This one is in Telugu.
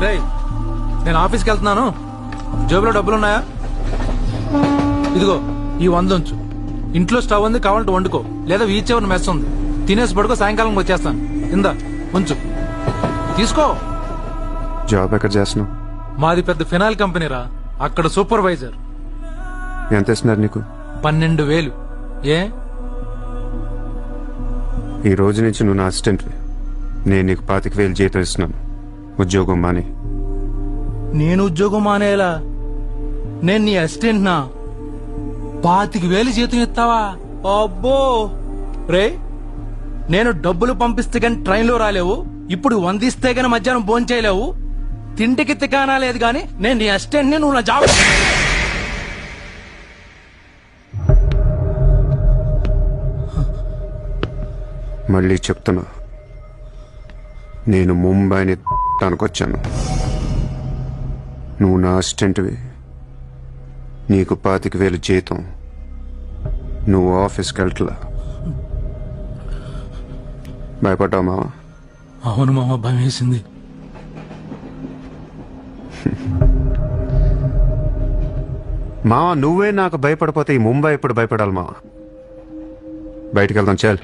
రేయ్, నేను ఆఫీస్కి వెళ్తున్నాను. జేబులో డబ్బులున్నాయా? ఇదిగో ఈ 100 ఉంచు. ఇంట్లో స్టవ్ ఉంది, కావాలంటే వండుకో, లేదా వీచేవన్న మెస్ ఉంది, తినేసి పడుకో. సాయంకాలం వచ్చేస్తాను. ఇందా ఉంచు, తీసుకో. జాబ్ ఎక్కడ చేస్తున్నావు? మాది పెద్ద ఫినాయిల్ కంపెనీరా, అక్కడ సూపర్వైజర్. ఎంత ఇస్తున్నారు నీకు? 12,000. ఏ ఈ రోజు నుంచి నువ్వు నా అసిస్టెంట్. నేను నీకు 25,000 జీతం ఇస్తున్నాను. ఉద్యోగం మాని. నేను ఉద్యోగం మానేలా? నేను నీ అసిస్టెంట్ నా? 25,000 జీతం ఇస్తావా? అబ్బో రే, నేను డబ్బులు పంపిస్తే గాని ట్రైన్లో రాలేవు, ఇప్పుడు 100 ఇస్తే గాని మధ్యాహ్నం భోజనం చేయలేవు, తింటికి తికానా లేదు గాని నేను నీ అసిస్టెంట్ ని, నువ్వు నా జాబ్. మళ్ళీ చెప్తున్నా, నేను ముంబైని తనకొచ్చాను. నువ్వు నా అసిస్టెంట్వి, నీకు 25,000 జీతం, నువ్వు ఆఫీస్కి వెళ్ళట్లా. భయపడ్డావు మావా? అవును మామ, భయం వేసింది. మావా, నువ్వే నాకు భయపడిపోతే ఈ ముంబై ఎప్పుడు భయపడాలి మావా? బయటికి వెళ్దాం, చాలు.